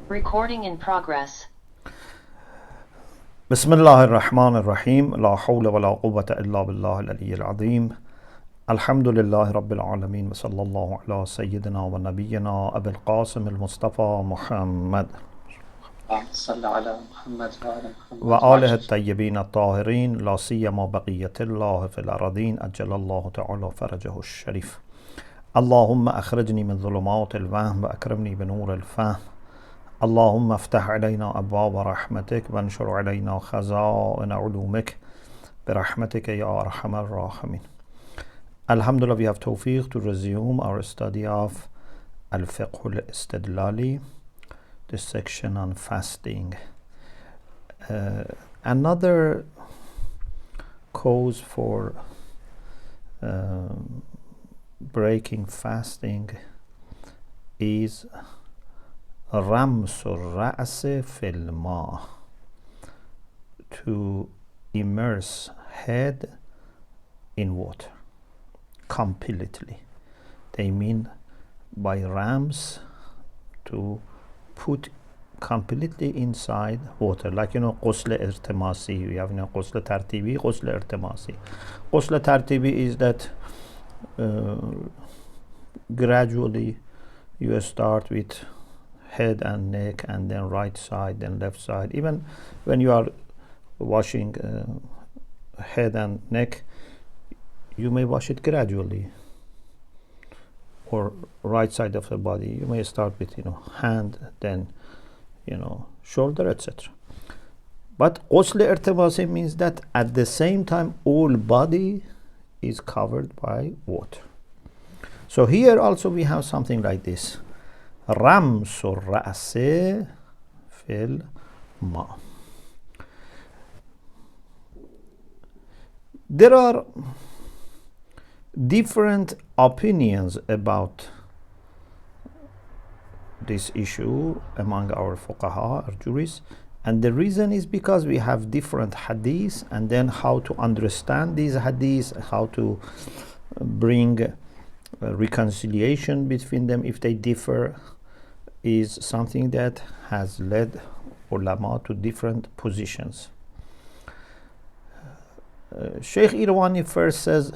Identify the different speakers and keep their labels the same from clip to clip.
Speaker 1: Recording in progress.
Speaker 2: بسم الله الرحمن الرحيم لا حول ولا قوة إلا بالله العلي العظيم الحمد لله رب العالمين وصلى الله على سيدنا ونبينا أبي القاسم المصطفى محمد
Speaker 3: صلى على محمد
Speaker 2: وآله الطيبين الطاهرين لا سيما بقية الله في الأراضين أجل الله تعالى فرجه الشريف اللهم أخرجني من ظلمات الوهم وأكرمني بنور الفهم اللهم افتح علينا أبواب رحمتك وانشر علينا خزائن علومك برحمتك يا أرحم الراحمين. Alhamdulillah, we have tawfiq to resume our study of Al-Fiqh al-Istidlali, the section on fasting. Another cause for breaking fasting is رمس الرأس في الماء, to immerse head in water completely. They mean by rams to put completely inside water, like غسل ارتماسی. We have غسل ترتیبی, غسل ارتماسی. غسل ترتیبی is that gradually you start with head and neck, and then right side, then left side. Even when you are washing head and neck, you may wash it gradually. Or right side of the body, you may start with hand, then shoulder, etc. But ghusl irtibasi means that at the same time all body is covered by water. So here also we have something like this. رمس الرأس في الماء. There are different opinions about this issue among our fuqaha or jurists, and the reason is because we have different hadiths, and then how to understand these hadiths, how to bring reconciliation between them if they differ, is something that has led ulama to different positions. Sheikh Irwani first says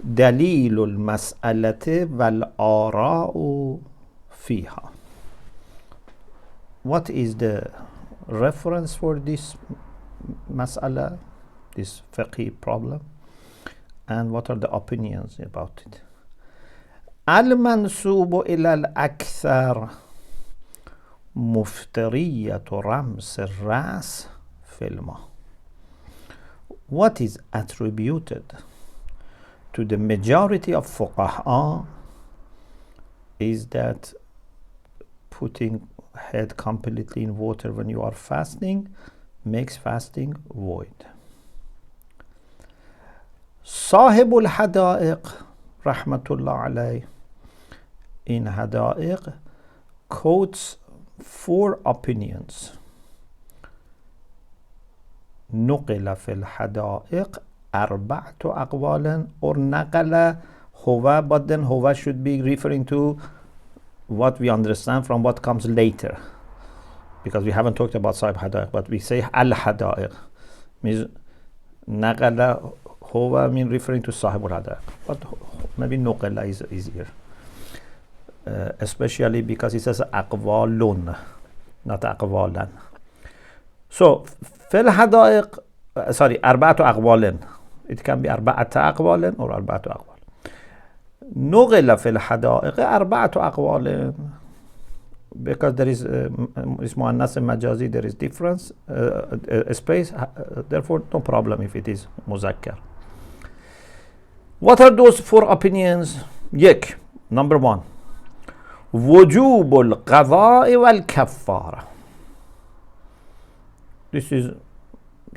Speaker 2: دليل المسألة والآراء فيها. What is the reference for this mas'ala, this fiqhi problem, and what are the opinions about it? المنسوب إلى الأكثر مفترية رمس الرأس في الماء. What is attributed to the majority of fuqaha is that putting head completely in water when you are fasting makes fasting void. صاحب الحدائق رحمة الله عليه in Hadaiq quotes 4 opinions. نقل في الحدائق 4 أقوال, or نقل هو, but then هو should be referring to what we understand from what comes later, because we haven't talked about Sahib Hadaiq, but we say al-Hadaiq means نقل هو mean referring to Sahib al-Hadaiq, but maybe نقل is easier. Especially because it says أقوال, not أقوالا. So في الحدائق, sorry, 4 أقوال. It can be 4 أقوال or 4 أقوال. نقل في الحدائق 4 أقوال, because there is مؤنث مجازي, there is difference, space, therefore no problem if it is مذكر. What are those 4 opinions? Number 1, وجوب القضاء والكفارة. This is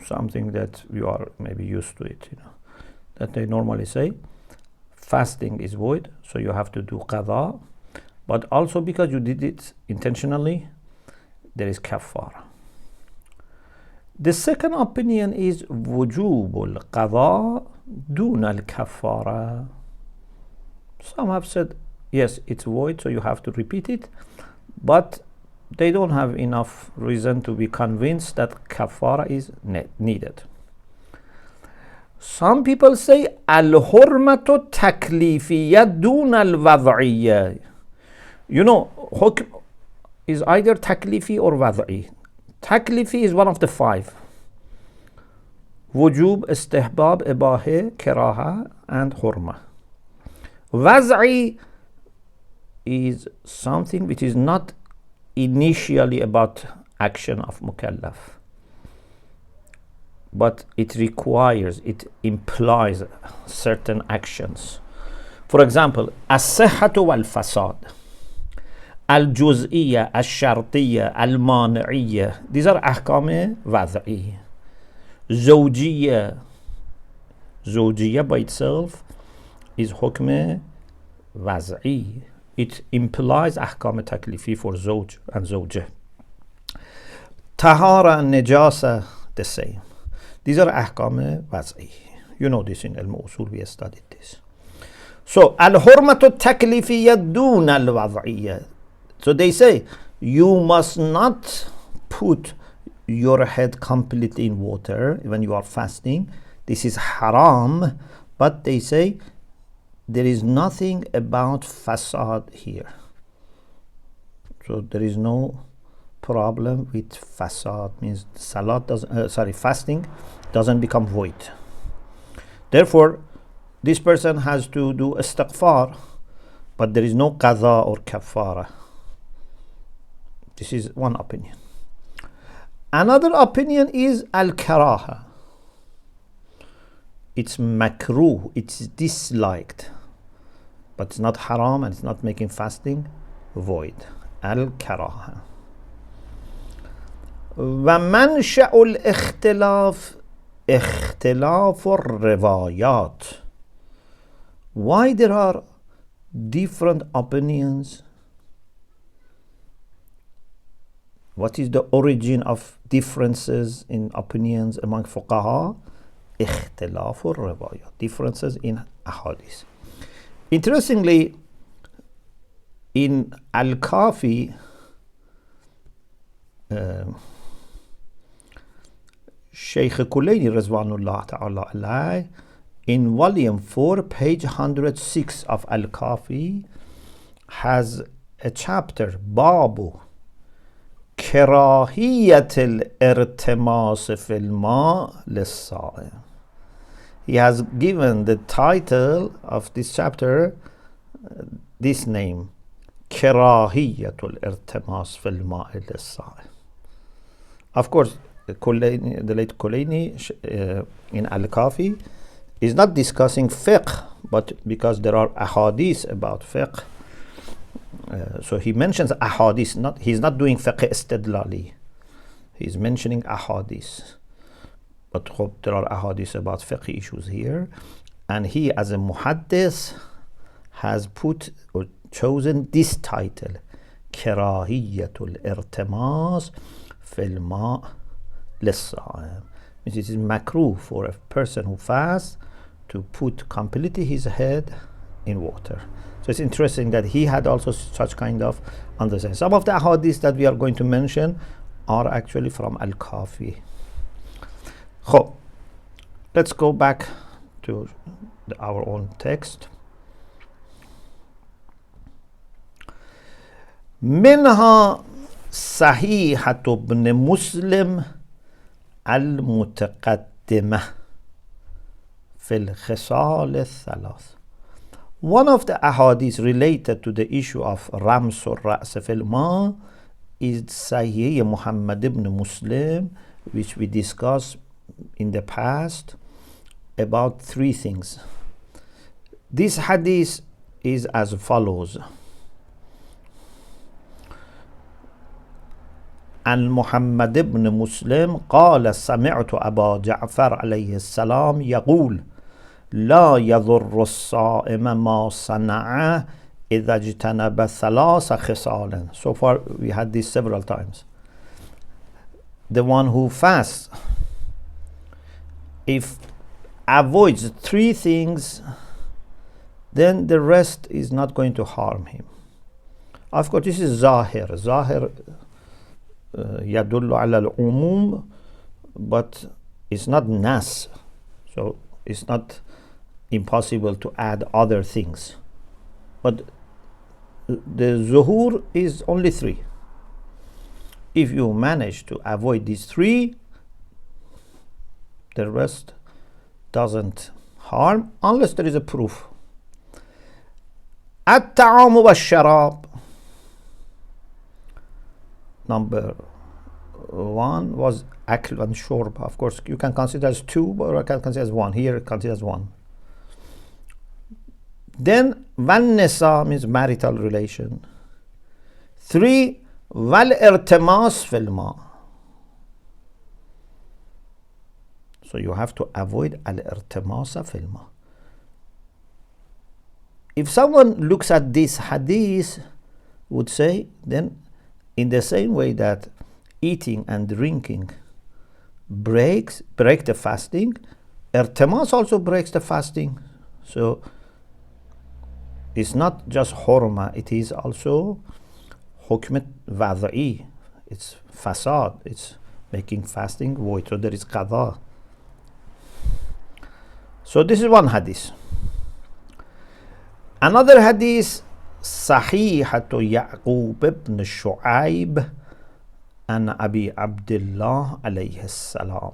Speaker 2: something that you are maybe used to it, that they normally say fasting is void, so you have to do qada, but also because you did it intentionally, there is kafara. The second opinion is وجوب القضاء دون الكفارة. Some have said yes, it's void, so you have to repeat it, but they don't have enough reason to be convinced that kafara is needed. Some people say al-hurmatu taklifiyya dun al-wad'iyya. You know, hukm is either taklifi or wad'i. Taklifi is one of the five: wujub, istihbab, ibaha, karaha, and hurma. Wad'i is something which is not initially about action of mukallaf, but it requires, it implies certain actions. For example, as-sihhatu wal-fasad, al-juz'iyya, al-shartiyya, al-mani'iyya, these are ahkam wad'i. Zawjiyya by itself is hukm wad'i. It implies ahkam taklifi for zawj and zawjah. Tahara and najasa, the same. These are ahkam wad'i. You know this in al-Usul, we studied this. So, al-hurmatu taklifiyya dun al-wad'iyya. So they say, you must not put your head completely in water when you are fasting. This is haram, but they say there is nothing about fasad here. So there is no problem with fasad, means salat doesn't, fasting doesn't become void. Therefore, this person has to do istighfar, but there is no qadha or kafara. This is one opinion. Another opinion is al-karaha. It's makruh, it's disliked, but it's not haram and it's not making fasting void. Al-karaha. ومنشأ الاختلاف اختلاف الروايات. Why there are different opinions? What is the origin of differences in opinions among fuqaha? اختلاف الروايات, differences in ahadith. Interestingly, in Al-Kafi, Sheikh Kulayni Rizwanullah Ta'ala Alayh, in volume 4, page 106 of Al-Kafi, has a chapter, Babu كراهية الارتماس في الماء للصائم. He has given the title of this chapter this name, كراهية الارتماس في الماء للصائم. Of course, the late Kulayni in Al-Kafi is not discussing fiqh, but because there are ahadith about fiqh, so he mentions ahadith. He's not doing fiqh istidlali. He's mentioning ahadith. But there are ahadith about fiqh issues here. And he, as a muhaddis, has put or chosen this title, Karahiyatul Irtimas fil Ma' lis-Sa'im. It is makruh for a person who fasts to put completely his head in water. So it's interesting that he had also such kind of understanding. Some of the ahadith that we are going to mention are actually from Al-Kafi. So, let's go back to our own text. منها صحيحة ابن مسلم المتقدمة في الخصال الثلاث. One of the ahadith related to the issue of Rams or Ra's fil Ma is Sahih Muhammad ibn Muslim, which we discussed in the past about three things. This hadith is as follows. عن محمد بن مسلم قال سمعت أبا جعفر عليه السلام يقول لا يضر الصائم ما صنع إذا اجتنب ثلاث خصال. So far we had this several times. The one who fasts, if avoids three things, then the rest is not going to harm him. Of course, this is Zahir. Zahir يدل على العموم, but it's not nas, so it's not impossible to add other things. But the zuhur is only 3. If you manage to avoid these 3, the rest doesn't harm unless there is a proof. الطعام والشراب. Number 1 was akl and shorb. Of course, you can consider as 2, or I can consider as 1. Here, it considers 1. Then, والنساء means marital relation. 3, والارتماس في الماء. So you have to avoid al-irtimas في الماء. If someone looks at this hadith, would say, then in the same way that eating and drinking break the fasting, irtimas also breaks the fasting. So it's not just hurma, it is also hukm wad'i. It's fasad, it's making fasting void. So there is qada. So this is one hadith. Another hadith, صحيحة يعقوب بن شعيب عن أبي عبد الله عليه السلام.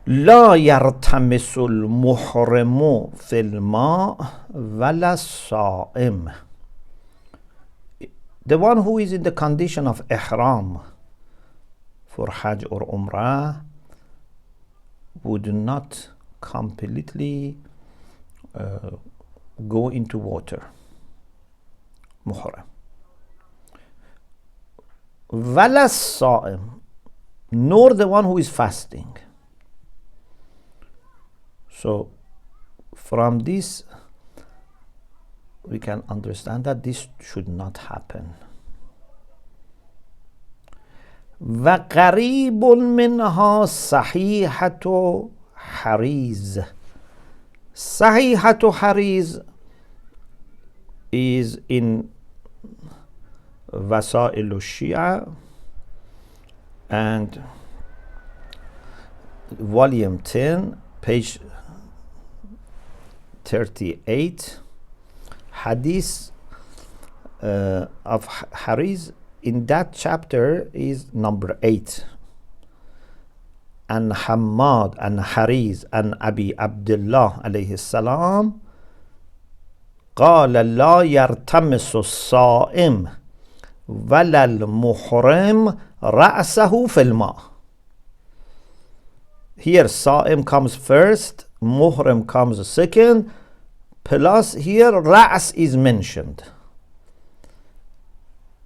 Speaker 2: لا يرتمس المحرم في الماء ولا الصائم. The one who is in the condition of ihram for Hajj or Umrah would not completely go into water. Muhram. Wala sa'im, nor the one who is fasting. So from this we can understand that this should not happen. وقريب منها صحيحة حريز. صحيحة حريز is in وسائل الشيعة and volume 10 page 38, hadith of Hariz in that chapter is number 8. And Hamad and Hariz and Abi Abdullah alayhi salam قال لا يرتمس الصائم ولا المحرم رأسه في الماء. Here Sa'im comes first, Muhrim comes second, plus here Ra's is mentioned.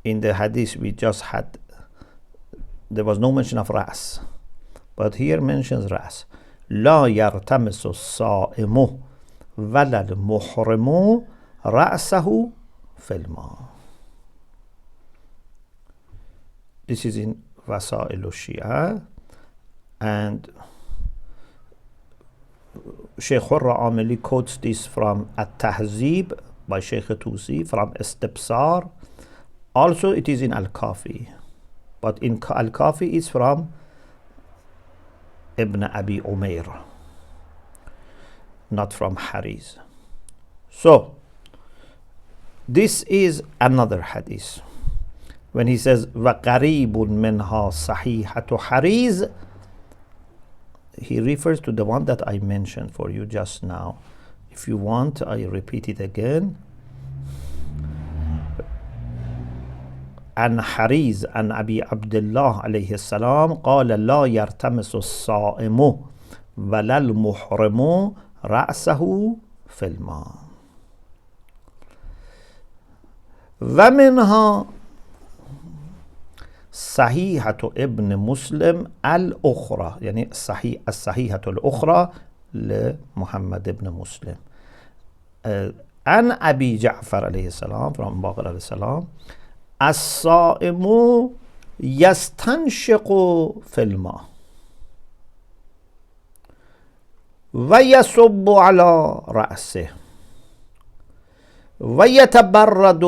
Speaker 2: In the hadith we just had, there was no mention of Ra's, but here mentions Ra's. لا يرتمس الصائم ولا المحرم رأسه في الماء. This is in وسائل الشيعة, and Sheikh العاملي quotes this from التهذيب by Sheikh Tusi, from استبصار. Also it is in Al-Kafi, but in Al-Kafi is from Ibn Abi Umair, not from Hariz. So this is another hadith. When he says وَقَرِيبٌ مِنْهَا صَحِيحَةُ حَرِيز, he refers to the one that I mentioned for you just now. If you want, I repeat it again. عن حريز عن أبي عبد الله عليه السلام قال لا يرتمس الصائم ولا المحرم رأسه في الماء. ومنها صحيحة ابن مسلم الأخرى، يعني الصحيحة الأخرى لمحمد ابن مسلم، عن أبي جعفر عليه السلام from باقر عليه السلام الصائم يستنشق في الماء ويصب على رأسه ويتبرد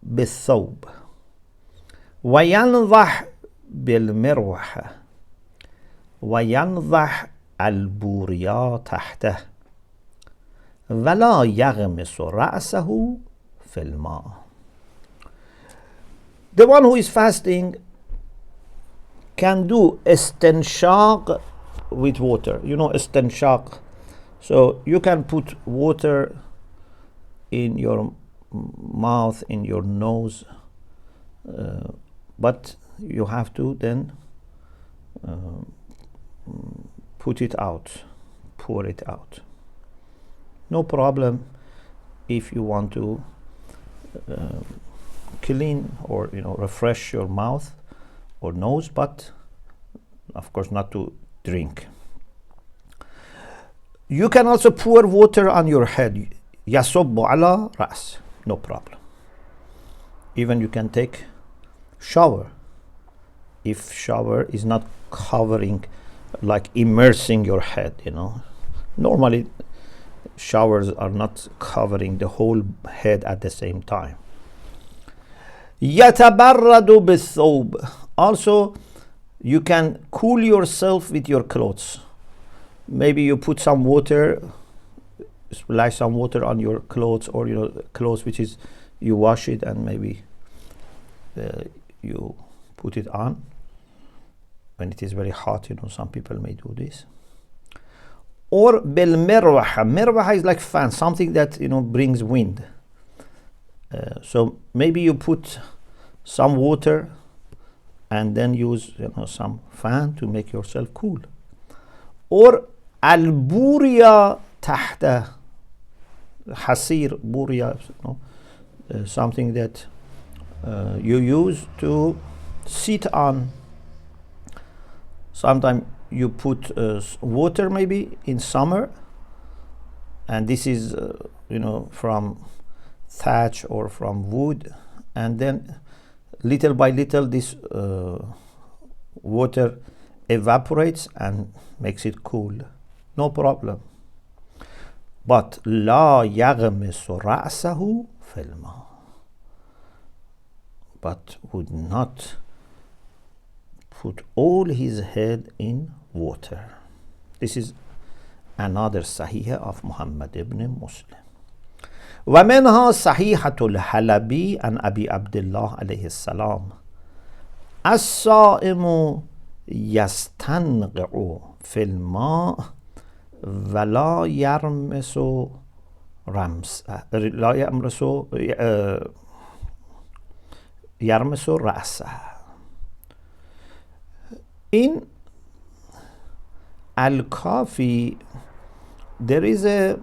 Speaker 2: بالثوب وينضح بالمروحة وينضح البوريا تحته ولا يغمس رأسه في الماء. The one who is fasting can do istinshaq with water. You know istinshaq. So you can put water in your mouth, in your nose, but you have to then put it out, pour it out. No problem if you want to clean or refresh your mouth or nose, but of course not to drink. You can also pour water on your head. يصب على رأس. No problem. Even you can take shower if shower is not covering, like immersing your head. Normally showers are not covering the whole head at the same time. يتبرد بالثوب. Also you can cool yourself with your clothes. Maybe you put some water, splash some water on your clothes, or clothes which is you wash it and maybe you put it on when it is very hot. Some people may do this. Or بالمروحة. مروحة is like fan, something that brings wind. So maybe you put some water and then use some fan to make yourself cool. Or البوريا تحته. حصير بوريا, something that you use to sit on. Sometimes you put water maybe in summer, and this is from thatch or from wood, and then little by little this water evaporates and makes it cool. No problem. But لا يغمس رأسه في الماء. But would not put all his head in water. This is another صحيحة of Muhammad ibn Muslim. ومنها صحيحة الحلبي عن أبي عبد الله عليه السلام الصائم يستنقع في الماء ولا يرمس يرمس رأسه. In Al-Kafi there is a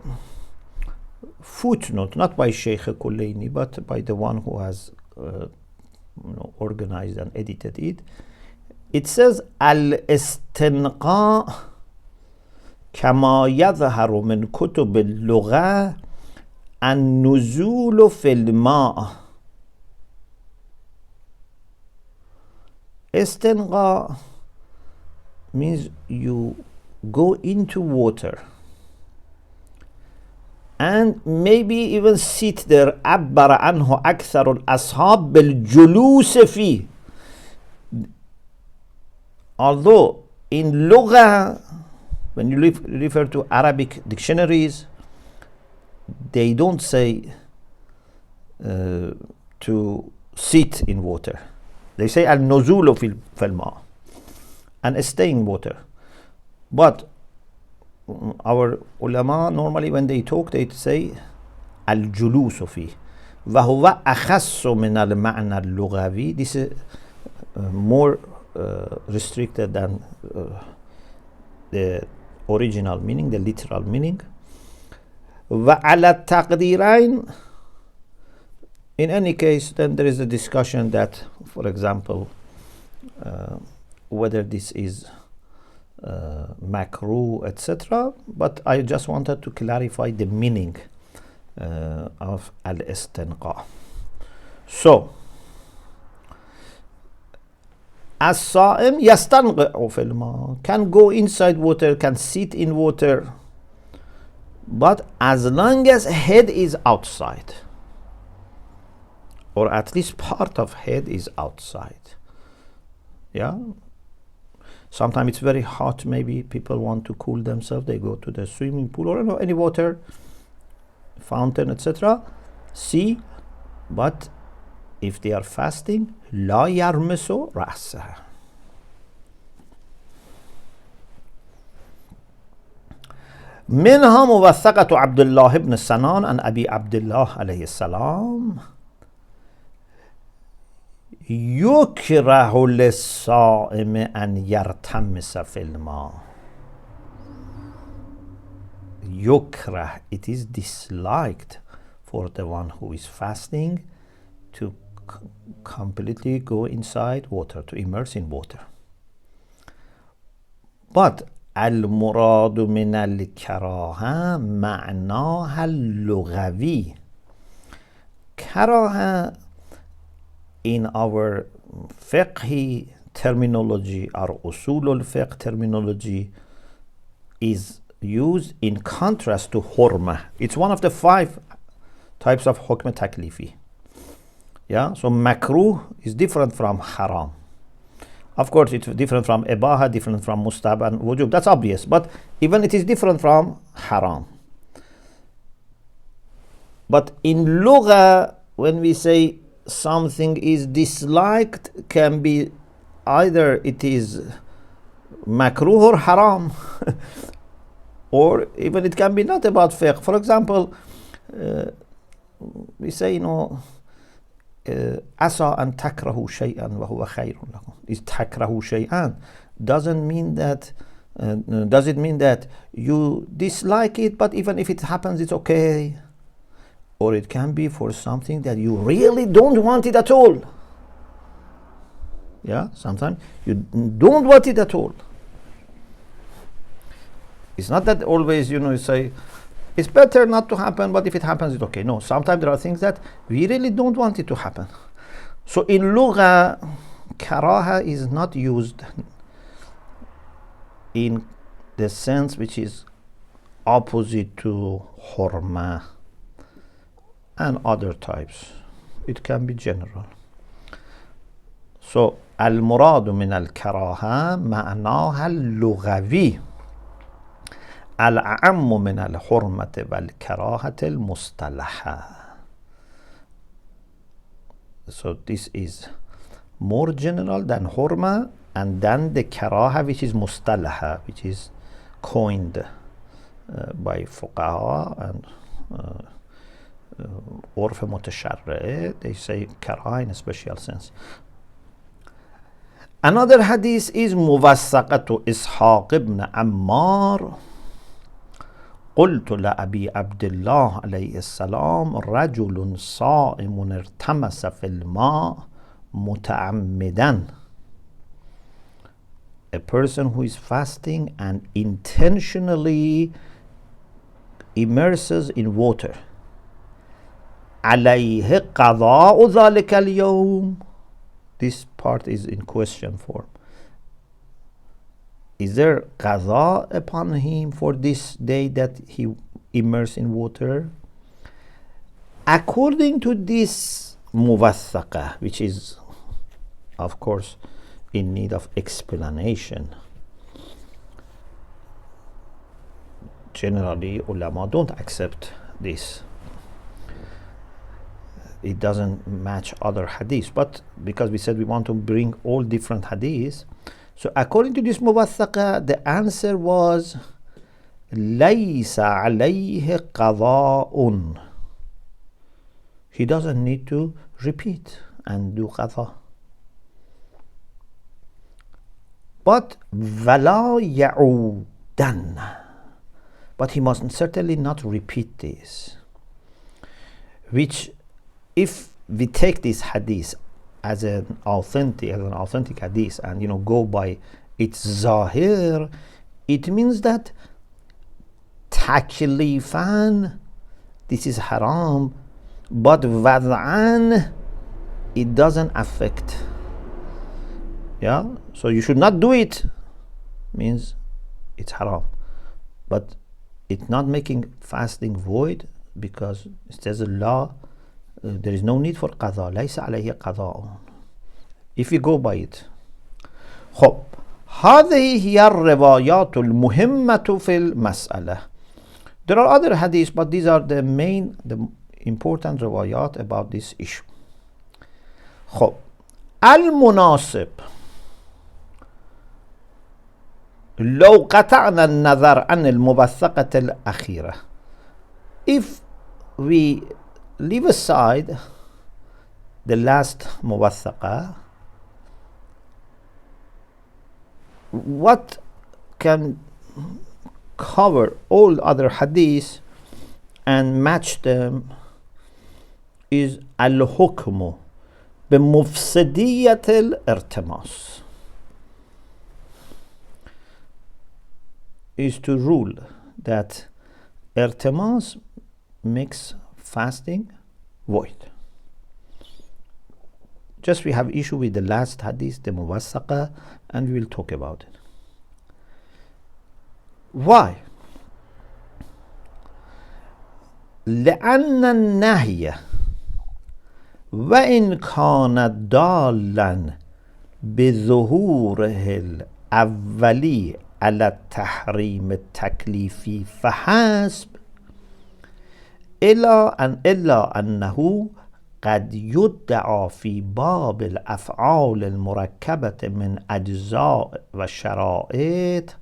Speaker 2: footnote, not by Sheikh Kulayni, but by the one who has organized and edited it. It says al-istinqa كما يظهر من كتب اللغة النزول في الماء. Istinqa means you go into water and maybe even sit there. عبر عنه أكثر الأصحاب بالجلوس فيه. Although in lugha, when you refer to Arabic dictionaries, they don't say to sit in water. They say al-nuzulu fil ma, and stay in water. But our ulama normally when they talk they say al-julusu fi, وهو أخص من المعنى اللغوي. This is more restricted than the original meaning, the literal meaning. وعلى التقديرين. In any case, then there is a discussion that, for example, whether this is makruh, etc. But I just wanted to clarify the meaning of al-istinqa. So, as-sa'im yastanqi'u fil ma, can go inside water, can sit in water, but as long as head is outside. or at least part of head is outside. Yeah. Sometimes it's very hot, maybe people want to cool themselves, they go to the swimming pool or any water fountain, etc. See, but if they are fasting, لا يرمس رأسه. منها موثقة عبد الله بن سنان عن أبي عبد الله عليه السلام يكره للصائم أن يرتمس في الماء. يكره, it is disliked for the one who is fasting to completely go inside water, to immerse in water. But المراد من الكراهة معناها اللغوي. كراهة in our fiqh terminology, our usul al-fiqh terminology, is used in contrast to hurma. It's one of the 5 types of hukm taklifi. Yeah, so makruh is different from haram. Of course, it's different from ibaha, different from mustahab and wujub. That's obvious. But even it is different from haram. But in lugha, when we say something is disliked, can be either it is makruh or haram. Or even it can be not about fiqh. For example, we say, عسى أن تكرهوا شيئا وهو خير لكم. Is تكرهوا شيئا doesn't mean that does it mean that you dislike it, but even if it happens it's okay? Or it can be for something that you really don't want it at all. Yeah, sometimes you don't want it at all. It's not that always, you say it's better not to happen, but if it happens, it's okay. No, sometimes there are things that we really don't want it to happen. So in lugha, karaha is not used in the sense which is opposite to hurma and other types. It can be general. So al-muradu min al-karaha ma'naha al-lughawi. الأعم من الحرمة والكراهة المصطلحة. So this is more general than hurma, and then the karaha which is mustalaha, which is coined by fuqaha and urf mutasharri. They say karaha in a special sense. Another hadith is موثقة إسحاق بن عمار قلت لأبي عبد الله عليه السلام رجل صائم ارتمس في الماء متعمدا. A person who is fasting and intentionally immerses in water. عليه قضاء ذلك اليوم. This part is in question form. Is there qadha upon him for this day that he immersed in water? According to this muwathaqa, which is of course in need of explanation, generally ulama don't accept this. It doesn't match other hadiths, but because we said we want to bring all different hadiths, so according to this muwathaqa, the answer was لَيْسَ عَلَيْهِ قَضَاءٌ. He doesn't need to repeat and do qadha. But وَلَا يَعُودَنَّ. But he must certainly not repeat this. Which, if we take this hadith as an authentic hadith and go by its zahir, it means that taklifan, this is haram, but wad'an, it doesn't affect. Yeah, so you should not do it, means it's haram, but it's not making fasting void, because it says Allah there is no need for قضاء. ليس عليه قضاء. If you go by it. خب هذه هي الروايات المهمة في المسألة. There are other hadiths, but these are the important روايات about this issue. خب المناسب لو قطعنا النظر عن الموثقة الأخيرة. If we leave aside the last موثقة, what can cover all other hadiths and match them is الحكم بمفسدية الارتماس, is to rule that irtimas makes fasting void. Just we have issue with the last hadith, the muwassaqa, and we will talk about it. Why? لأن النهي وإن كان دالا بظهوره الأولي على التحريم التكليفي فحسب إلا أنه قد يدعى في باب الأفعال المركبة من أجزاء وشرائط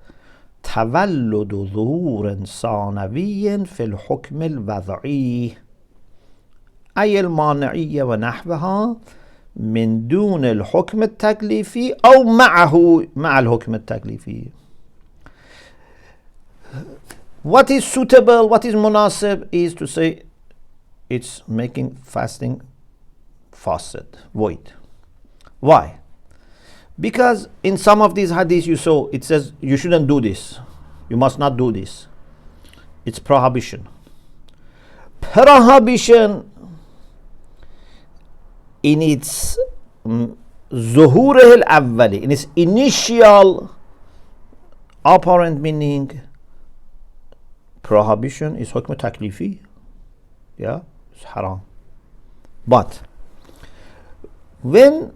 Speaker 2: تولد ظهور ثانوي في الحكم الوضعي أي المانعية ونحوها من دون الحكم التكليفي أو مع الحكم التكليفي. What is suitable, what is munasib is to say it's making fasting fasid, void. Why? Because in some of these hadiths you saw, it says you shouldn't do this, you must not do this. It's prohibition. Prohibition in its zuhurih al-awwali, in its initial apparent meaning, prohibition is hukm taklifi, yeah, it's haram. But when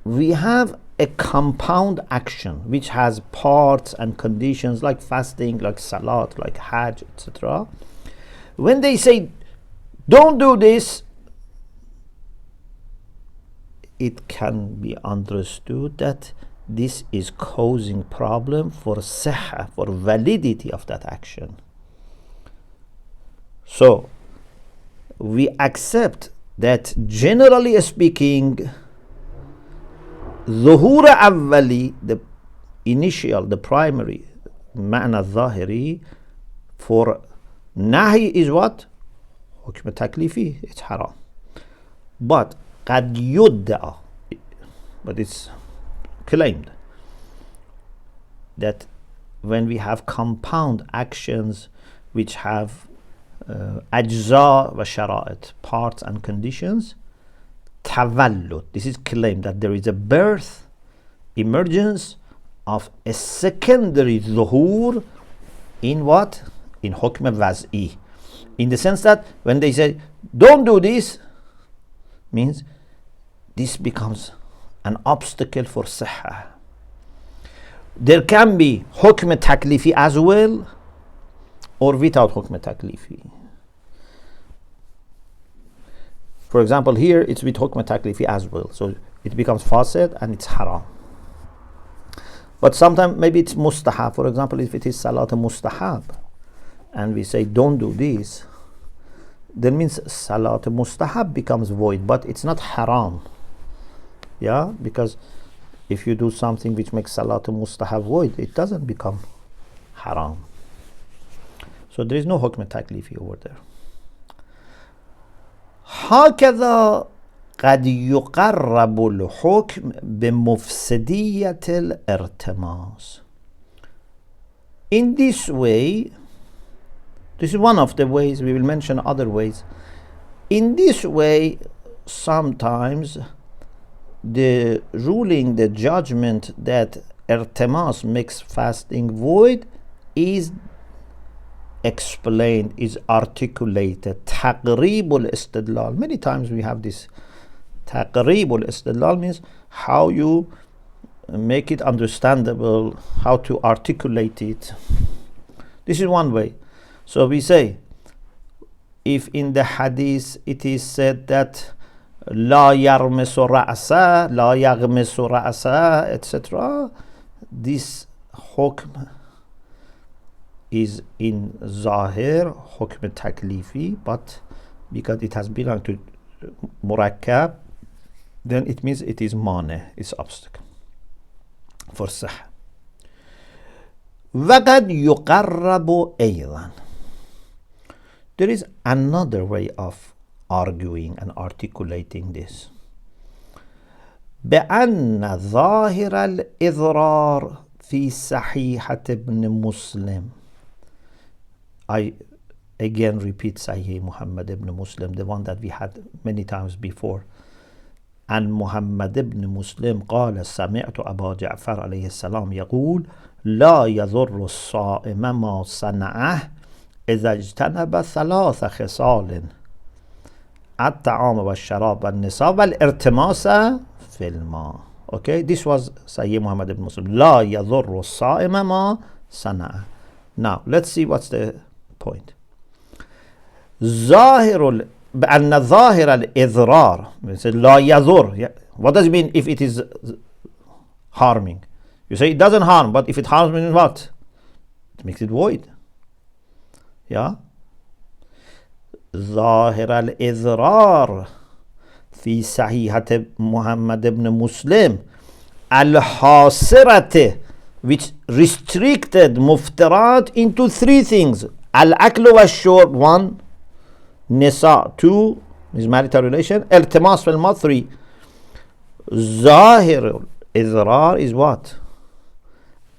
Speaker 2: we have a compound action which has parts and conditions like fasting, like salat, like hajj, etc., when they say don't do this, it can be understood that this is causing problem for sihha, for validity of that action. So we accept that generally speaking, ظهور أولي, the initial, the primary معنى الظاهري for nahi is what? حكم تكليفي, it's haram. But قد يدعى, but it's claimed that when we have compound actions which have أجزاء وشرائط, parts and conditions, تولد, this is claimed that there is a birth, emergence of a secondary ظهور in what? In حكم وضعي, in the sense that when they say don't do this, means this becomes an obstacle for sihha. There can be حكم تكليفي as well or without حكم تكليفي. For example, here it's with حكم تكليفي as well, so it becomes fasid and it's haram. But sometimes maybe it's mustahab. For example, if it is salat mustahab and we say don't do this, that means salat mustahab becomes void, but it's not haram. Yeah, because if you do something which makes salat mustahab void, it doesn't become haram. So there is no hukm taklifi over there. هكذا قد يقرب الحكم بمفسدية الارتماس. In this way, this is one of the ways, we will mention other ways. In this way, sometimes the ruling, the judgment that irtimas makes fasting void is explained, is articulated. تقریب الاستدلال. Many times we have this. تقریب الاستدلال means how you make it understandable, how to articulate it. This is one way. So we say, if in the hadith it is said that لا يغمس رأسه, لا يغمس رأسه, etc., this hukm is in Zahir, hukm taklifi, but because it has belonged to murakkab, then it means it is mane, it's obstacle for sah. وقد يقرب أيضا. There is another way of arguing and articulating this. بأن ظاهر الإضرار في صحيحة ابن مسلم. I again repeat Sahih Muhammad ibn Muslim, the one that we had many times before. عن محمد بن مسلم قال سمعت أبا جعفر عليه السلام يقول لا يضر الصائم ما صنعه إذا اجتنب ثلاث خصال الطعام والشراب والنساء والارتماس في الماء. Okay, this was Sahih Muhammad ibn Muslim. لا يضر الصائم ما صنعه. Now let's see what's the point. ظاهر بأن ظاهر الإضرار, لا يضر. What does it mean if it is harming? You say it doesn't harm, but if it harms, means what? It makes it void. Yeah. ظاهر الإضرار في صحيحة محمد بن مسلم الحاصرة, which restricted مفطرات into three things. الأكل والشرب, one. Nisa, two, is marital relation. التماس في الماء, three. ظاهر الإضرار is what?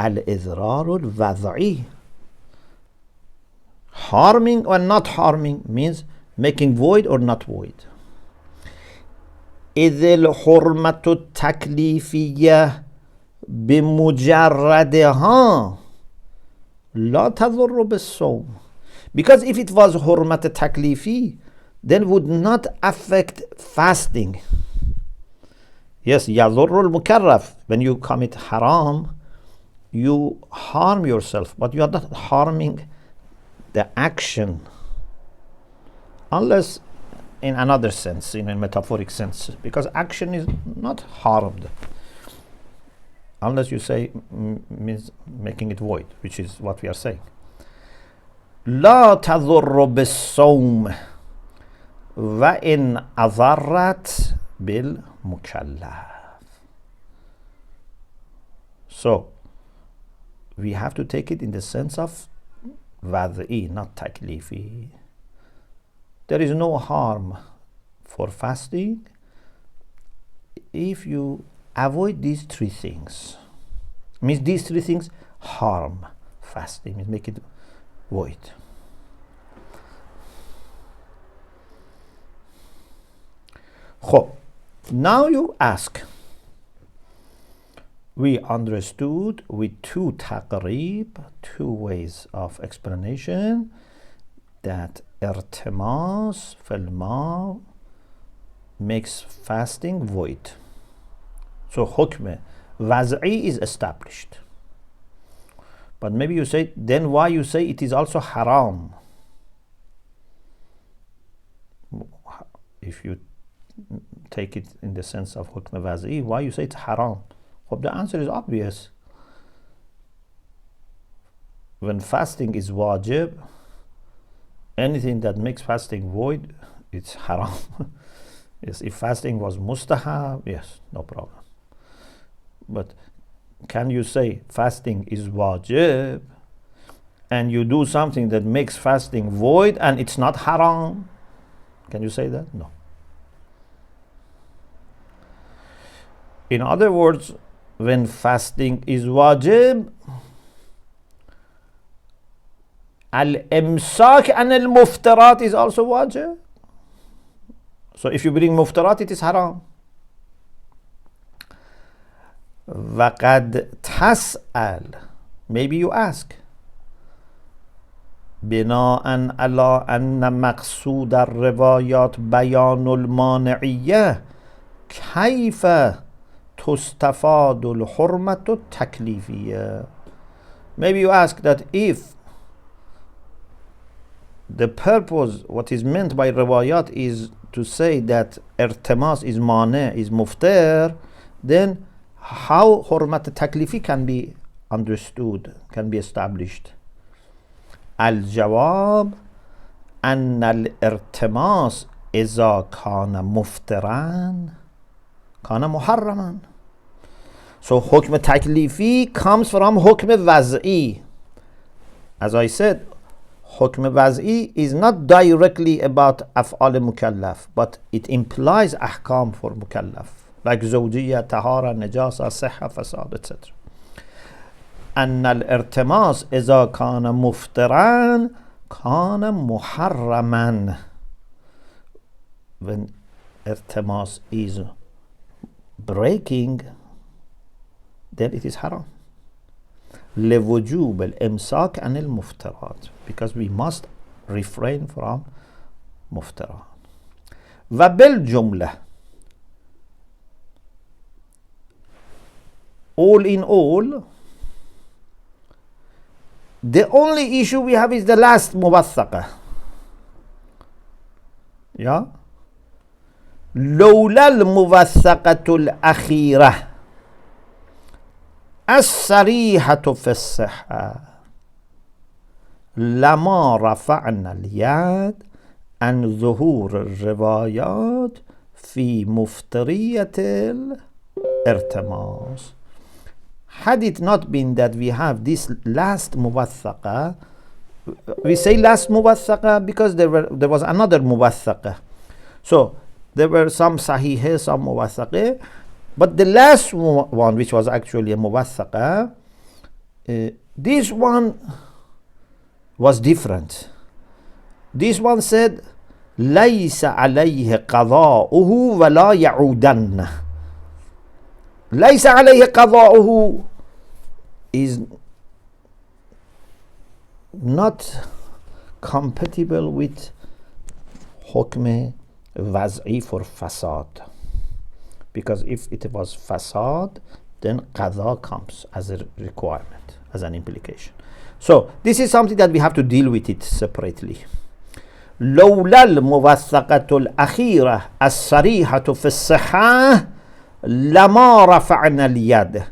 Speaker 2: الإضرار الوضعي. Harming or not harming means making void or not void. إذ الحرمة التكليفية بمجردها لا تضر بالصوم. Because if it was حرمة taklifi, then would not affect fasting. Yes, يضر المكرف. When you commit haram, you harm yourself, but you are not harming the action, unless in another sense, in a metaphoric sense, because action is not harmed, unless you say means making it void, which is what we are saying. لا تضر بالصوم وإن أضرت بالمكلف. So we have to take it in the sense of وضعي, not taklifi. There is no harm for fasting if you avoid these three things. Means these three things harm fasting, means make it void. خب, now you ask. We understood with two taqrib, two ways of explanation, that irtimas fil ma makes fasting void. So hukm waz'i is established. But maybe you say, then why you say it is also haram? If you take it in the sense of hukm waz'i, why you say it's haram? Well, the answer is obvious. When fasting is wajib, anything that makes fasting void, it's haram. Yes, if fasting was mustahab, yes, no problem. But can you say fasting is wajib and you do something that makes fasting void and it's not haram? Can you say that? No. In other words, when fasting is wajib, al-imsaك and al-muftarat is also wajib. So if you bring muftarat, it is haram. وَقَدْ تَسْأَلْ, maybe you ask, بناء على أن مقصود الروايات بيان المانعية كيف تستفاد الحرمة التكليفية. Maybe you ask that if the purpose, what is meant by riwayat is to say that irtimas is mane, is muftir, then how hurmat taklifi can be understood, can be established? الجواب أن الارتماس إذا كان مفترا كان محرما. So حکم تکلیفی comes from حکم وضعی. As I said, حکم وضعی is not directly about أفعال مکلف, but it implies أحکام for مکلف, like زوجية, طهارة, نجاسة, صحة, فساد, etc. أن الارتماس إذا كان مفترا كان محرما. When irtimas is breaking, then it is haram. لوجوب الامساك عن المفطرات, because we must refrain from مفطرات. وبالجملة, all in all, the only issue we have is the last موثقة. Yeah? لولا الموثقة الأخيرة الصريحة في الصحة لما رفعنا اليد عن ظهور الروايات في مفطرية الارتماس. Had it not been that we have this last muwathaqa, we say last muwathaqa because there was another muwathaqa. So there were some sahih, some muwathaqa, but the last one, which was actually a muwathaqa, this one was different. This one said, ليس عليه قضاؤه ولا يعودن. ليس عليه قضاؤه is not compatible with حكم وضعی for fasad, because if it was fasad, then qadha comes as a requirement, as an implication. So this is something that we have to deal with it separately. لولا الموثقة الأخيرة الصريحة في الصحة لما رفعنا اليد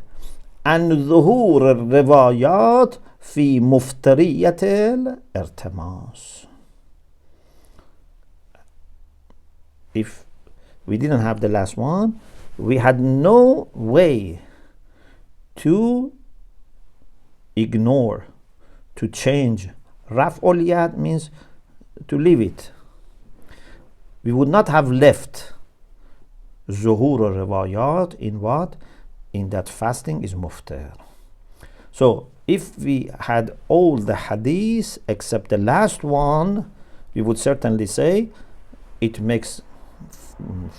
Speaker 2: عن ظهور الروايات في مفطرية الارتماس. If we didn't have the last one, we had no way to ignore, to change. Raf'ul yad means to leave it. We would not have left zuhur riwayat in what? In that fasting is muftir. So if we had all the hadiths except the last one, we would certainly say it makes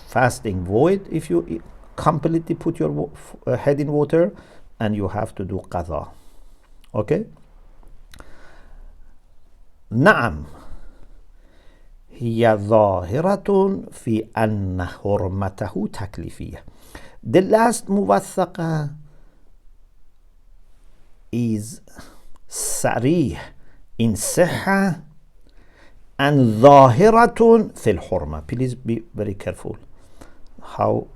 Speaker 2: fasting void if you completely put your head in water, and you have to do qadha. Okay? نعم هي ظاهرة في أن حرمته تكليفية. The last موثقة is صريح in صحة and ظاهرة في الحرمة. Please be very careful how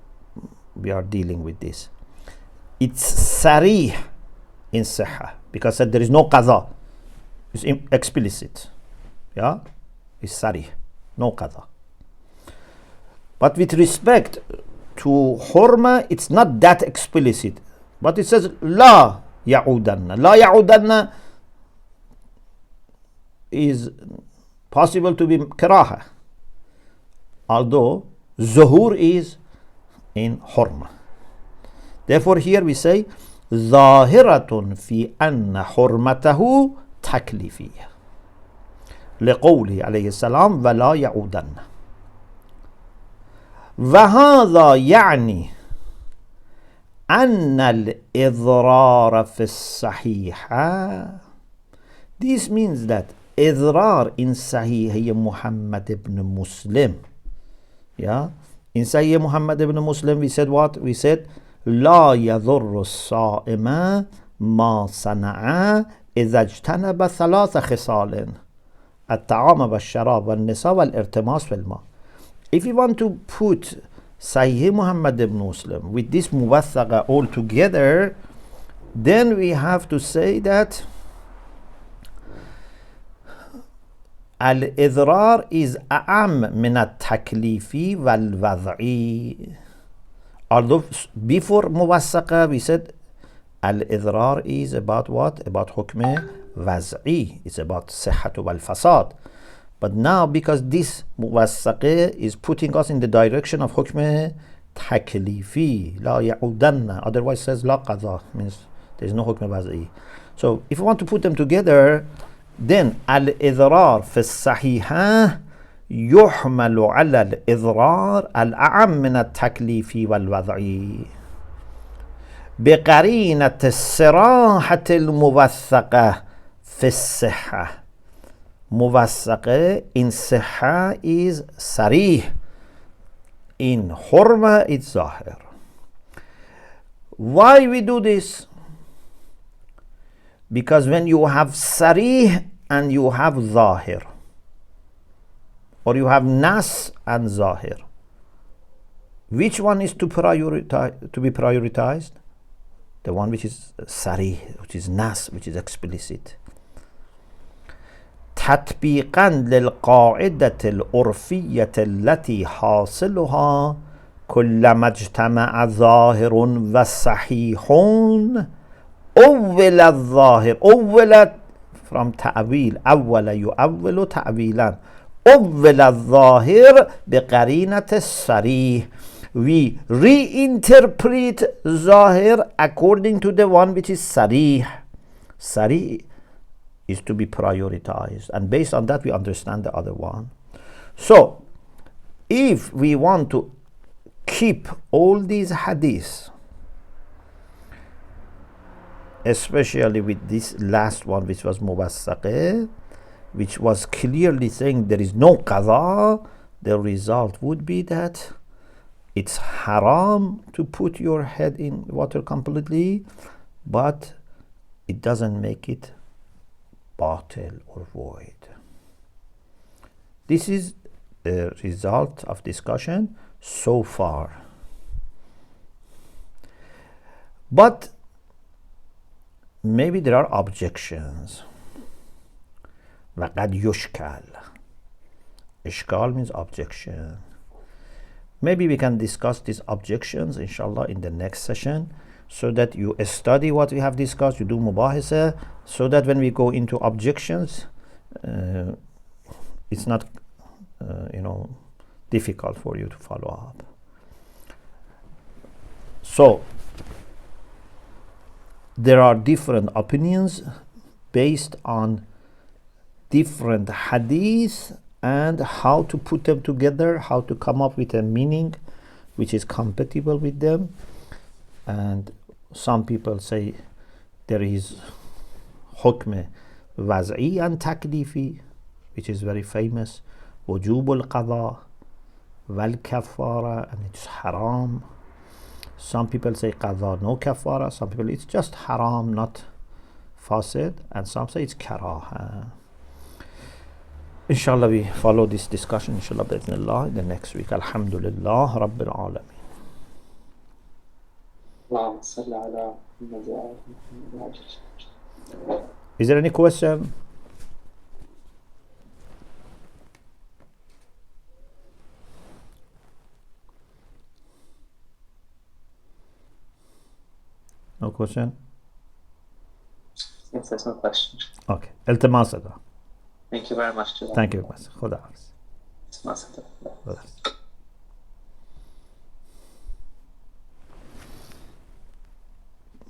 Speaker 2: we are dealing with this. It's صريح in صحة because there is no قضاء. It's explicit. Yeah? It's صريح. No qadha. But with respect to hurma, it's not that explicit. But it says la ya'udanna. La ya'udanna is possible to be karaha, although zuhur is in hurma. Therefore here we say ظاهرة في أن حرمته تكليفية لقوله عليه السلام ولا يعودن. وهذا يعني أن الإضرار في الصحيحة. This means that اضرار in صحیح محمد ibn Muslim. Yeah, in Sahih Muhammad ibn Muslim we said what? We said لا يضر الصائم ما صنع إذا اجتنب ثلاث خصال الطعام والشراب والنساء والارتماس في الماء. If you want to put Sahih Muhammad ibn Muslim with this muwathaqa all together, then we have to say that al-idrar is a'am min at-taklifi wal-wad'i. Although before muwathaqa we said al-idrar is about what? About hukm wad'i. It's about sihhatu wal-fasad. But now because this muwathaqa is putting us in the direction of hukm taklifi, la ya'udanna, otherwise says la qadha, means there's no hukm wad'i. So if you want to put them together, then al-idrar fi as-sahihah يحمل على الإضرار الأعم من التكليف والوضع بقرينة الصراحة الموثقة في الصحة. موثقة in صحة is صريح, in حرمة it's ظاهر. Why we do this? Because when you have صريح and you have ظاهر, or you have nas and zahir, which one is to be prioritized? The one which is sarih, which is nas, which is explicit. تطبيقا للقاعدة العرفية التي حاصلها كلما اجتمع ظاهر وصحيح أول الظاهر. أول from تأويل، أول يؤول تأويلا. أول الظاهر بقرينة الصريح. We reinterpret ظاهر according to the one which is sarih. Sarih is to be prioritized, and based on that we understand the other one. So if we want to keep all these hadiths, especially with this last one which was muwaththaqah, which was clearly saying there is no qadha, the result would be that it's haram to put your head in water completely, but it doesn't make it batil or void. This is the result of discussion so far. But maybe there are objections. وقد يشكل. Ishkal means objection. Maybe we can discuss these objections inshallah in the next session, so that you study what we have discussed, you do mubahisa, so that when we go into objections it's not difficult for you to follow up. So there are different opinions based on different hadith and how to put them together, how to come up with a meaning which is compatible with them. And some people say there is hukm waz'i and taklifi, which is very famous, wujub al-qadha wal kafara, and it's haram. Some people say qadha no kafara, some people it's just haram, not fasid, and some say it's karaha. Inshallah we follow this discussion inshallah bi'idhnillah the next week. Alhamdulillah Rabbil Alameen. Is there any question? No question?
Speaker 3: Yes, there's no question.
Speaker 2: Okay. التماس.
Speaker 3: Thank you very much.
Speaker 2: Thank you. Khuda Hafiz.
Speaker 3: Khuda Hafiz.